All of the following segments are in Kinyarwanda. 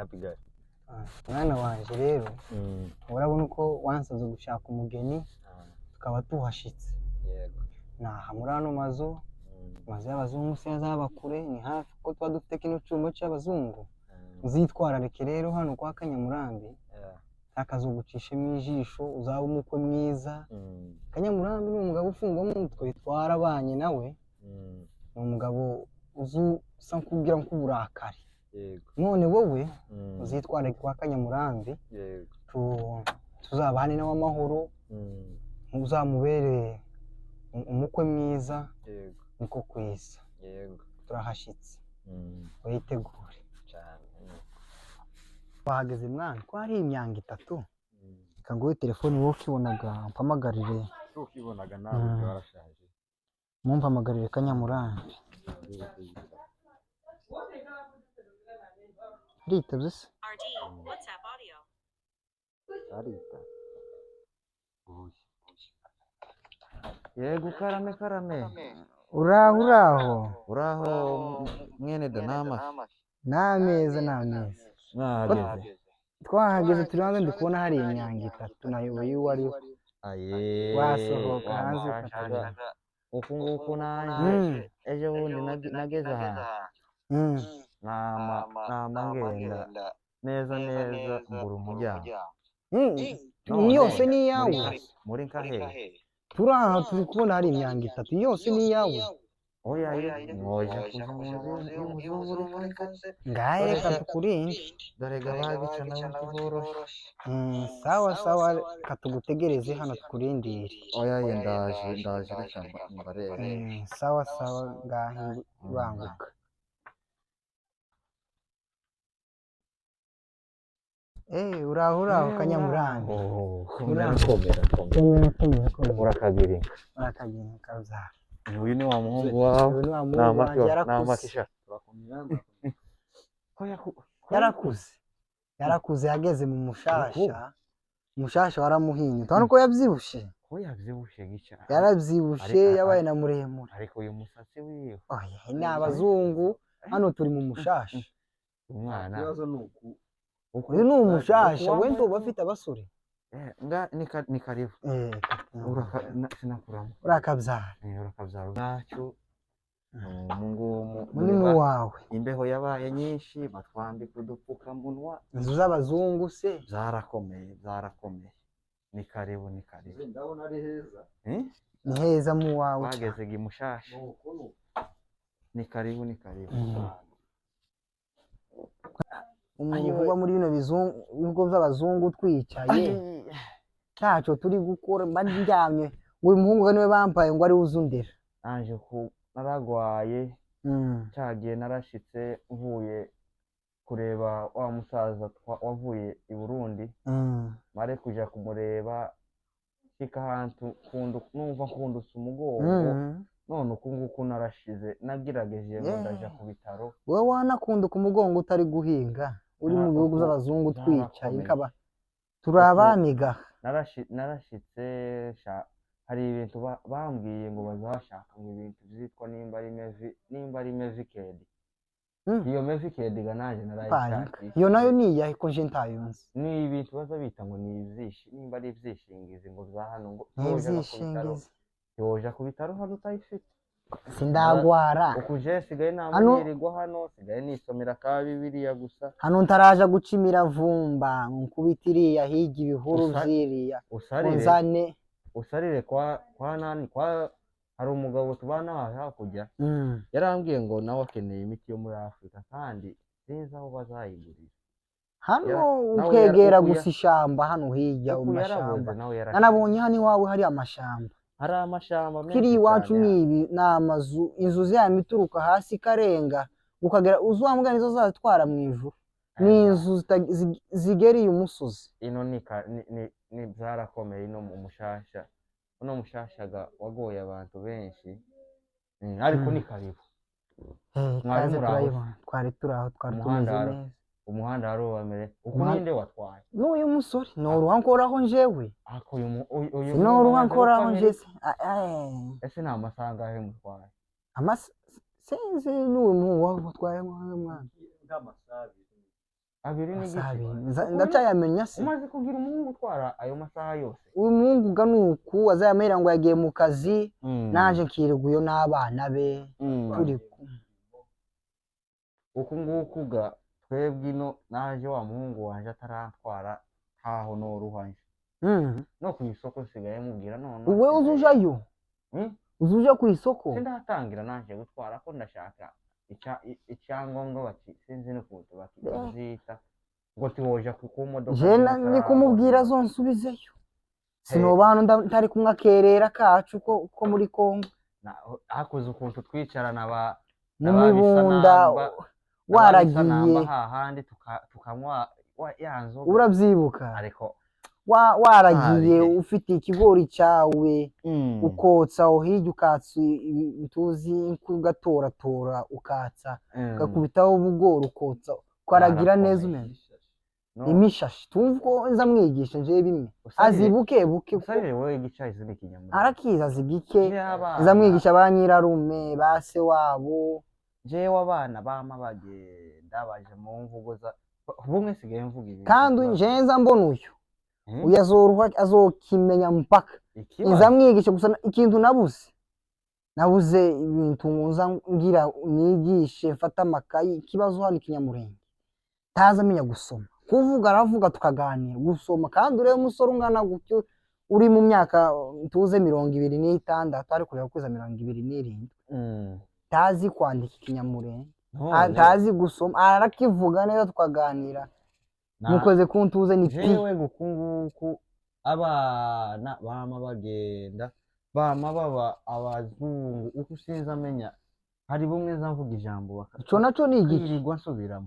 happy guy. Mwana wanje rero urabona uko wansaze gushaka umugeni tukaba tuhashitse. Yego. Naha muri ano mazu y'abazungu se azabakure ni hafi ko twa dufite kino cyumba cy'abazungu. Uzitwararike rero hano kwa Kanyamurambi. Akazogucishemo ijisho uzaba umukwe mwiza. Kanyamurambi ni umugabo ufungwa mu mutwe twarabanye nawe. Ni umugabo usa nkubwira nk'uburakari. Yego. None wowe uzitwararike kwa Kanyamurambi. Yego. Tuzabane nawe amahoro. Uzamubere umukwe mwiza. Yego. Niko kwisa. Yego. Turahashitse. Witegure cyane. Bahageze mwana ko hari imyanga itatu. Kanguye telefone wowe ukibonaga mpamagarire. Ukibonaga nawe warashaje. Mumpamagarire Kanyamurambi. Ritabye se? RD, WhatsApp audio. Arita. Yego karame. Uraho mwene Danama. Nameza. Mwahageze. Twahageze turi hanze ndi kubona hari imyanga itatu nayoboye uwo ari we. Wasohoka hanze ukatabona. Uku nguku nanjye ejo bundi nageze ahantu. Nama ngenda neza mbura umuryango. Yose ni iyawe. Muri Kahe. Turi aha turi kubona hari imyanga itatu yose ni iyawe. Oya mwoje kuja mu y'umuzungu reka. Ngahe reka tukurinde. Dore gabagica nawe tuboroshe. Sawa katugutegereze hano tukurindire. Oya ndaje reka mbarebe. Sawa ngahe banguka. Uraho Kanyamurambi. Urakomera. Urakagira kabza. Uyu ni wa muhungu wawe. Namakisha. Yarakuze yageze mu mushasha waramuhinye. Tubona ko yabyibushe. Ko yabyibushe gica. Yarabyibushe yabaye na muremure. Ariko uyu musatsi wiwe. Oya ni abazungu hano turi mu mushasha. Umwana. Uyu ni umushasha wende uba afite abasore. Ni karibu. Sinakuramo. Urakabyara. Urakabyara. Nacyo. Munini wawe. Imbeho yabaye nyinshi batwambika udupfukamunwa. Inzu z'abazungu se. Zarakomeye. Ni karibu. Ndabona ari heza. Ni heza mu wawe. Bageze gimushasha. Ni karibu. Umuntu uva muri bino bigo by'abazungu twicaye ntacyo turi gukora baryamye ngo uyu muhungu niwe bampaye ngo ari uzundera anje naragwaye cyagiye narashitse mvuye kureba wa musaza wavuye i Burundi mare kuja kumureba shika hantu numva kundusa umugongo none uku nguku narashize nagirageje ngo ndaja ku bitaro wowe wanakunda ku mugongo utari guhinga uri mu bihugu by'abazungu twicaye kaba turabamiga narashitse hari ibintu bambwiye ngo bazashaka ngo ibintu byitwa nimba ari Meviked. Iyo Meviked ganaje narayishaka iyo nayo ni iyahe ko nje ntayunze ni ibintu baza bita ngo ni nimba ari ibyishingizi ngo za hano ngo yoja ku bitaro hano utayifite sindagwara ukuje sigaye namuyirirwa hano sigaye nisomera ka Bibiliya gusa hano ntaraja gucimira vumba nkubitiriya higi ibihuru vyiriya usarire kwa nani kwa hari umugabo tubana hakurya yarambwiye ngo nawe akeneye imiti yo muri Afrika kandi sinzi aho bazayigurira hano ukegera gusa ishamba hano hirya umashamba nanabonye hano iwawe hari amashamba hari amashamba menshi kiri iwacu nibi n'amazu inzu z'aya mituruka hasi karenga ukagera uzwambwa nizo zatwara mu ijuru ni inzu zigeriye umusozi ino ni byarakomeye no mu mushasha uno mushashaga wagoye abantu benshi ariko ni karibu twari turaho twari tumeze neza umuhanda warubamere ukuninde watwaye n'uyu musore noruha nkoraho njewe ako uyu noruha nkoraho nje ese nta masanga he mutwaye sinzi n'uyu muhungu watwaye mwana ndamasabi abiri n'igice ndacyayamenya se umaze kugira umuhungu utwara ayo masaha yose uyu muhungu ga nuku azayamera ngo yagiye mu kazi naje nkirirwa iyo n'abana be turi uku nguku ga twebwe ino naje wa muhungu wanje atarantwara ntaho noruhanye no ku isoko nsigaye mubwira none uwe uzujayo uzuja ku isoko sindatangira naje gutwara ko ndashaka icyangombwa bati sinzi n'ukuntu bakizita ngo tiwoja ku modoka jena ni kumubwira zonsubizeyo sinoba hano ntari kumwe akerera kacu ko muri Kongo hakoze ukuntu twicarana mu mibunda waragiye hahandi tukanywa yanzo urabyibuka ariko waragiye ufite ikigori cyawe ukotsa aho hirya ukatsa tuzi kugatoratora ukatsa ugakubitaho ubugori ukotsa ukaragira neza umenya imishashi tumva ko nza mwigisha nje bimwe azibuke buke wowe gicayize n'ikinyamura arakiza zigike nza mwigisha ba nyirarume base wabo jewe abana bama bagenda baje mu mvugo za bumwe sigaye mvuga ibi kandi njenza mbona uyu azoruha azokimenya mpaka nza mwigisha gusa ikintu nabuze ibintu nza ngira nigishe mfata amakayi ikibazo hano ikinyamurenge taza amenya gusoma kuvuga aravuga tukaganira gusoma kandi urebe umusore ungana gutyo uri mu myaka tuze 26 ari kureba kuza 27 tazi kwandika ikinyamurenge tazi gusoma arakivuga neza tukaganira mukoze kuntuze ni jewe gukunguku abana bama bagenda bama baba abazungu uko sinza amenya hari bumwe zamvuga ijambo ico naco ni igiki nsubiramo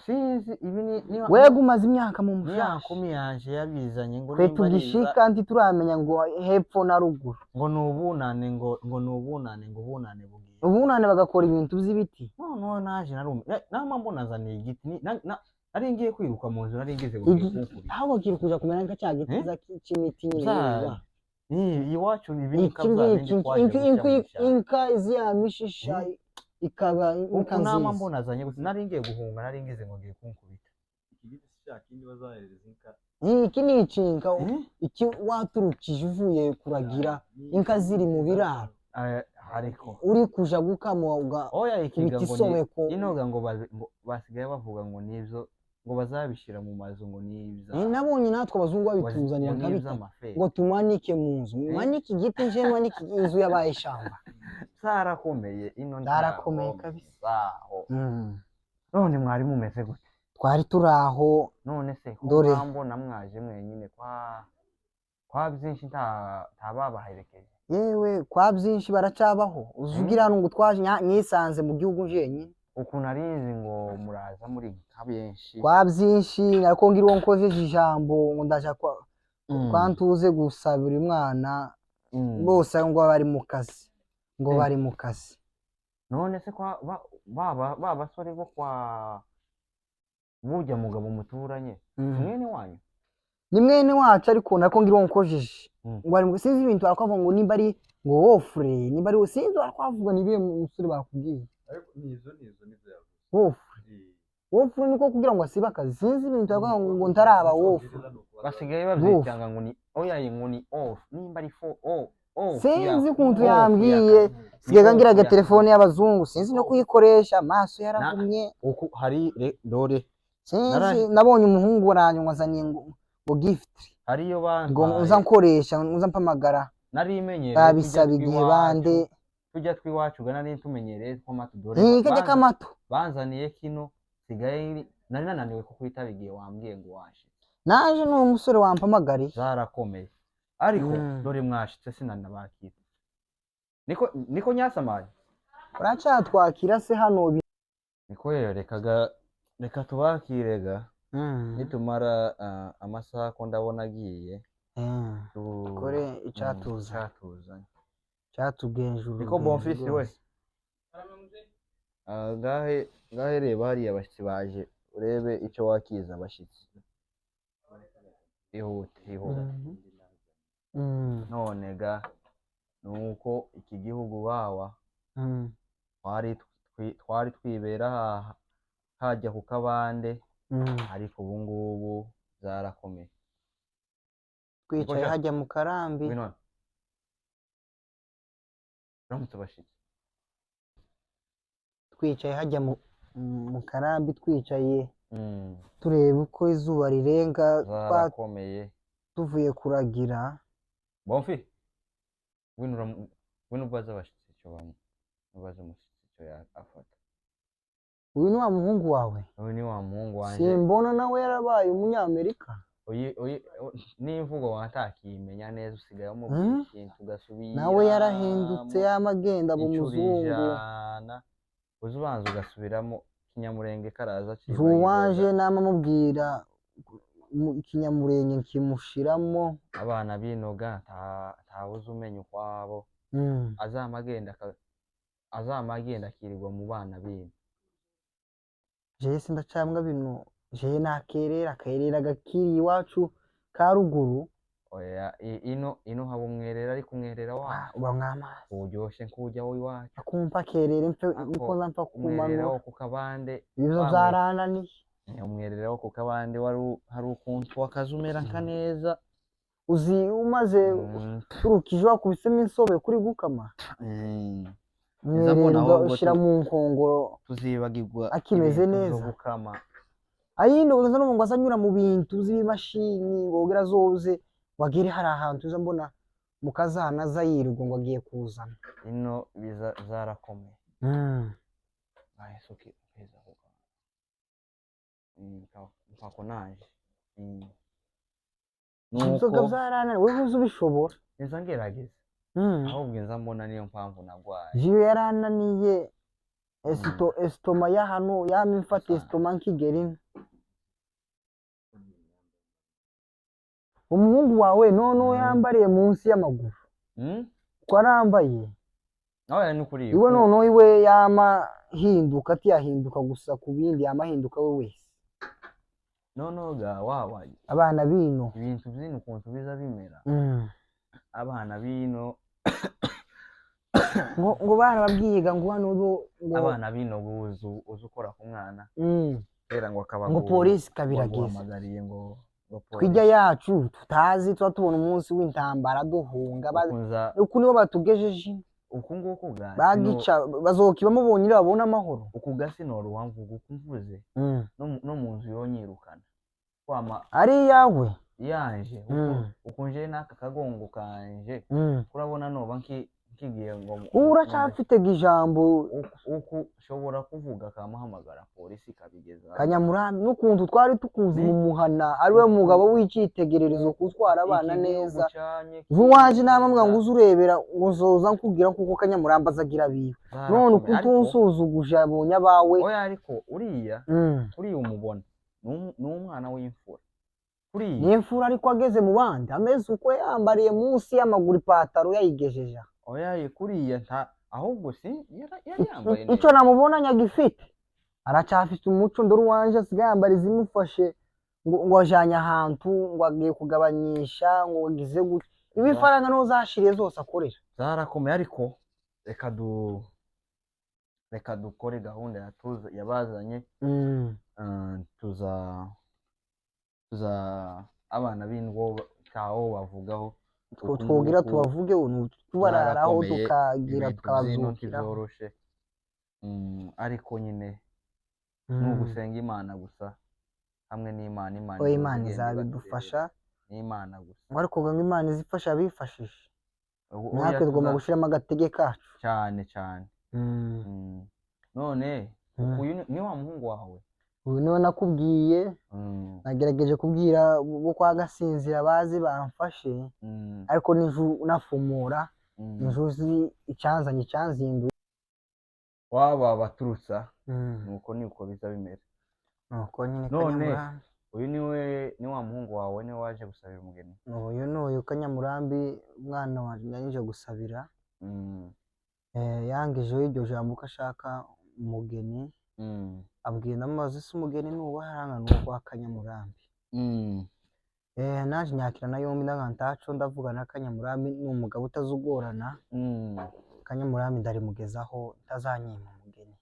sinzi ibi ni wego umaze imyaka mu mushasha yanje yabizanye ngo twe tugishika anti turamenya ngo hepfo na ruguru ngo nubunane ngo nubunane ngo bunane bugiye ubunane bagakora ibintu by'ibiti no naje narume nama mbona zaniye igiti ari ngiye kwiruka mu nzu nari ngeze kunkuri aho bagiye kuja kumera nka cya giti za kimiti nyine iwacu ibini kabza inka ziyamishisha ikaba nama mbona zanye nari ngiye guhunga nari ngeze ngo ngiye kunkubita igiti cyakindi bazahereza inka iki ni icinka iki waturukije uvuye kuragira inka ziri mu biraro ariko uri kuja gukamwa oya ikisobeko inoga ngo basigaye bavuga ngo nivyo ngo bazabishira mu mazu ngo nibza nabonye natwe abazungu babituzanira nkabita ngo tumanike mu nzu manike igiti nje manike inzu yabaye ishamba zarakomeye ino zarakomeye kabisa none mwari mumeze gute twari turaho none se ko mbona mwaje mwenyine kwa byinshi ntababaherekeje yewe kwa byinshi baracabaho uzugira ngo twaje nyisanze mu gihugu jenyine ukuntu arizi ngo muraza muri benshi kwa byinshi nariko ngira uwo nkojeje ijambo ngo ndaja kwa ntuze gusabira umwana bose ngo bari mu kazi ngo bari mu kazi none se kwa baba basore bo kwa burya mugabo muturanye mwene wanyu ni mwene wacu ariko nariko ngira uwo nkojeje ngo ari sinzi ibintu arakavuga ngo nimba ari ngo wofure nimba ari sinzi arakavuga nibiye musore bakubwiye ariko nizo nivyo wofure niko kugira ngo asiba akazi sinzi ibintu arakavuga ngo ntaraba wofure basigaye bavyitanga ngo ni oya ngo ni off nimba ari for sinzi ukuntu yambwiye sigaga ngiraga telefone y'abazungu sinzi no kuyikoresha amaso yaragumye uko hari dore sinzi nabonye umuhungu waranywa azanye ngo gift hariyo bandi ngo uza nkoresha uza mpamagara nari imenyereye babisaba igihe bande tujya twiwacu gana nari tumenyereye ko mato dore kajya kamato banzaniye kino sigaye nari nananiwe ko kwitaba igihe wambwiye ngo washe naje no umusore wampamagari zarakomeye ariko dore mwashitse sinanabakira niko nyasamaye uracatwakira se hano niko reka tubakirega nitumara amasaha ko ndabona agiye kore icatuzanye cyatugenjuru niko bonfisi we ngahe reba hariya abashitsi baje urebe icyo wakiza abashitsi ihute none ga nuko iki gihugu bawa twari twibera hajya ku kabande ariko ubu ngubu zarakomeye twicaye hajya mu karambi ngwino uramutse bashitse twicaye hajya mu karambi twicaye tureba uko izuba rirenga zarakomeye tuvuye kuragira bomfi ngwino ubaze bashitse icyo bamwe ubaze umushyitsi icyo afata uyu ni wa muhungu wawe uyu ni wa muhungu wanje simbona nawe yarabaye umunyamerika n'imvugo watakimenya neza usigaye umubwira ikintu ugasubira nawe yarahindutse yamagenda mu muzungu uzi ubanza ugasubiramo ikinyamurenge karaza uwaje namamubwira ikinyamurenge kimushiramo abana binoga ntawuzi umenya ukwabo azamagenda akirirwa mu bana bino jewe sindacambwa bino jewe nakerera gakiri iwacu ka ruguru oya ino haba umwerera ariko umwerera wacu uba mwamazi uryoshe nk'ujya w'iwacu akumva akerera niko nza umwerera wo ku kabande ibizo byarananiye umwerera wo ku kabande hari ukuntu wakaza umera nka neza uzi umaze turukije wakubisemo insobe kuri gukama umwerera ushyira mu nkongoro tuzibagirwa akimeze neza gukama ayindi uza no ngo azanyura mu bintu z'imashini ngo ugera zoze wagire hari ahantu uza mbona mu kazana aza yirirwa ngo agiye kuzana ino biza zarakomeye bahisuke heza huko mpako naje inzoga zarananiye wewe uzi ubishobora neza ngerageza ahubwo nza mbona niyo mpamvu nagwaye jiyo yarananiye esitoma ya hano yama imfata esitoma nk'igerino umuhungu wawe none yambariye munsi y'amaguru ko arambaye iwe noneho iwe yama hinduka atiyahinduka gusa ku bindi yama ahinduka we wese noneho ga wabaye abana bino ibintu byino ukuntu biza bimera abana bino ngo bana babyiga ngo hano abana bino uzi ukora ku mwana rero ngo akaba ngo polisi kabirageze twijya yacu tutazi tuba tubona umunsi w'intambara duhunga uku nibo batugejeje uku nguku bagica bazokibamo bonyine babona amahoro uku gasinoro wamvuga uku mvuze no mu nzu yonyirukana ari iyawe yanje uku nje n'aka kagongo kanje kurabona noba nkigiye ngo uracyafite ijambo uku ushobora kuvuga akamuhamagara polisi kabigeza kanyamurambi n'ukuntu twari tukuzi mu muhana ariwe mugabo w'icyitegererezo kutwara abana neza waje namambwa ngo uzurebera uzoza nkubwira kuko kanyamurambi azagira biwe none ukutunsuzuguje abonye abawe oya ariko uriya umubona ni umwana w'imfura ni imfura ariko ageze mu bandi ameze uko yambariye munsi y'amaguru ipataro yayigejeje oya kuriya ahubwo si yari yambaye icyo namubona nyagifite aracyafite umuco ndoro wanje asigaye yambara izimufashe ngo ajanye ahantu ngo agiye kugabanyisha ngo wagize gute ibifaranga no zashiriye zose akorera zarakomeye ariko reka dukore gahunda yabazanye tuza abana b'indwo cyaho bavugaho twogira tubavuge tubararaho tukagira tukabazukira ariko nyine ni ugusenga imana gusa hamwe n'imana imana izabidufasha n'imana gusa ariko ngo imana izifasha abifashisha natwe tugomba gushyiramo agatege kacu cyane none uyu ni wa muhungu wawe uyu niwe nakubwiye nagerageje kubwira bo kwa Gasinzira bazi bamfashe ariko n'iju nafumura n'juzi icyanzanye cyanzinduye waba baturutsa nuko biza bimera nuko nyine none uyu ni wa muhungu wawe niwe waje gusabira umugeni uyu Kanyamurambi umwana wanjye yanije gusabira yangijeho iryo jambo ko ashaka umugeni abwira n'amazi se umugeni nubaharanga nuko Kanyamurambi naje nyakira na yombi ndagantaco ndavugana na Kanyamurambi ni umugabo utazugorana Kanyamurambi ndarimugezaho ntazanyima umugeni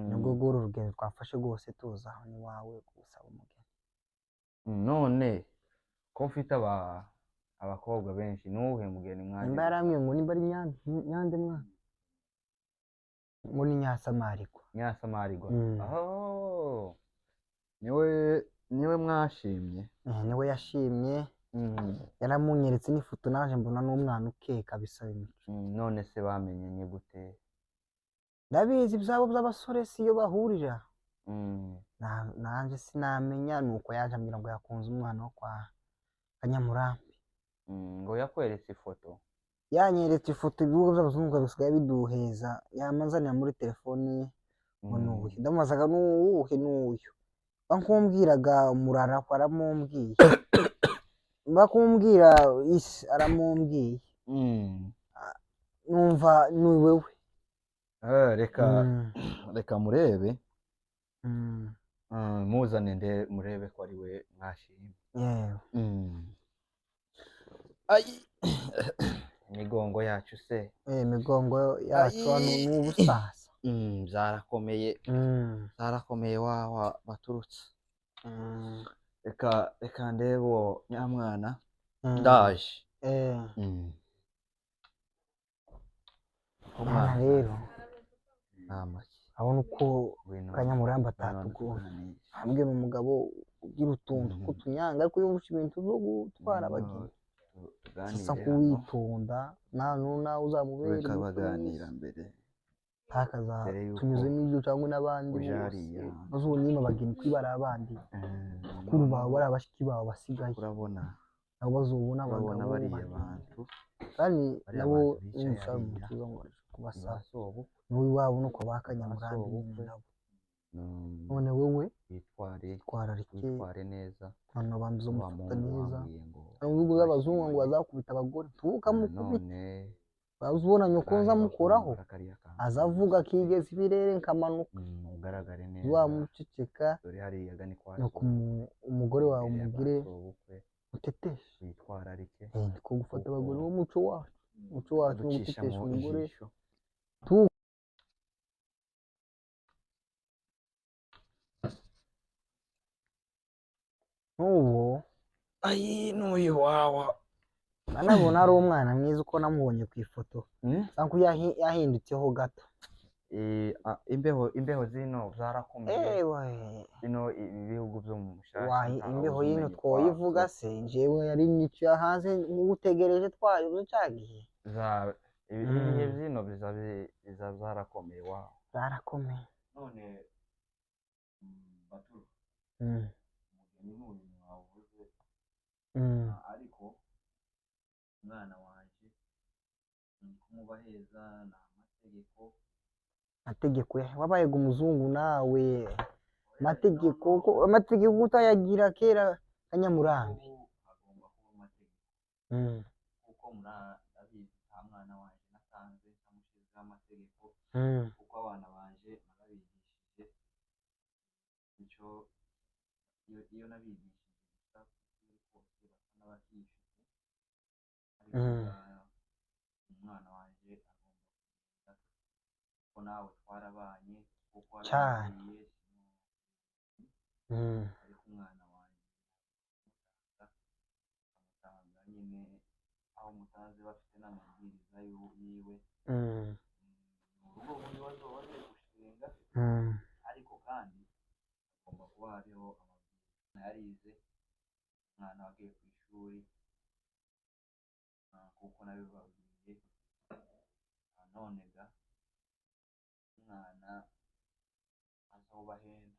nibwo rw'uru rugendo twafashe rwose tuza aho n'iwawe gusaba umugeni. none ko mfite abakobwa benshi nuwuhe mugeni nimba mwagira yarambwiye ngo nimba ari Nyande mwana ngo ni Nyasamarigwa. Nyasamarigwa Mm. oh niwe mwashimye niwe yashimye, yaramunyeretse n'ifoto naje mbona n'umwana ukeka bisaba imico. none se bamenyenye gute? ndabizi ibyabo by'abasore si iyo bahurira. nanjye sinamenya nuko yaje ambwira ngo yakunze umwana wo kwa Kanyamurambi. ngo yakweretse ifoto? yanyeretse ifoto ibihugu by'abazungu bisigaye biduheza, yamanzanira muri telefoni ye ngo nuyu. ndamubazaga nuwuhe n'uyu, bakumbwiraga murara aramumbwiye, bakumbwira isi aramumbwiye, numva ni wewe. reka murebe, muzane murebe ko ari we mwashimye. yewe imigongo yacu se, imigongo yacu hano n'ubusaza zarakomeye wawa baturutse. reka ndebe uwo nyamwana ndaje. umwana rero namaki abona uko Kanyamurambi atatugora, ambwira umugabo ugira utuntu tw'utunyanga ariko yumva ibintu byo gutwara abageni sasa kuwitonda nawe uzamubera baganira mbere tunyuzemo ibyo cyangwa n'abandi bazonyima abageni kwibara abandi bakuru bawe bari abashiki bawe basigaye, urabona nabo bazobona urabona bariya bantu kandi nabo n'umusharu mutuza ngo kubasaba niwe iwabo nuko ba Kanyamurambi nyine nabo. none wowe witware neza, hano banduza mufata neza. mu bihugu by'abazungu ngo bazakubita abagore ntukamukubite, uzabona nyoko nzamukoraho azavuga akigeza ibirere nkamanuka, wamuceceka nuko umugore wawe umugire uteteshe. niko gufata abagore b'umuco wacu, umuco wacu ni ugutetesha umugore. n'uwo n'uyu wawa nabona ari umwana mwiza uko namubonye ku ifoto, nsanzwe yahindutseho gato. imbeho zino zarakomeye, zino ibihugu byo mu imbeho y'ino twoyivuga se njyewe yari nyiciye hanze ngutegereje twarizo cyagihe ibihe zino biza zarakomeye wawe, zarakomeye. none baturu umugeni n'uyu mwavuze, ariko umwana wanjye ni kumubaheza ni amategeko wabaye umuzungu nawe, amategeko utayagira kera Kanyamurambi. hagomba kuba amategeko kuko murabizi nta mwana wanjye nasanze ntamushyizeho amategeko, kuko abana banjye narabigishije bityo iyo nabigishije gusa kose basa n'abakishije, ariko umwana wanjye agomba kugenda kuko nawe twarabanye kuko wabibwiye, ariko umwana wanjye amutanga nyine aho mutazi bafite n'amabwiriza yiwe. urugo muri bazoba bari gushinga, ariko kandi hagomba kuba hariho amabwiriza yarize umwana wagiye ku ishuri, kuko nabibabwiye. none ga umwana azobahenda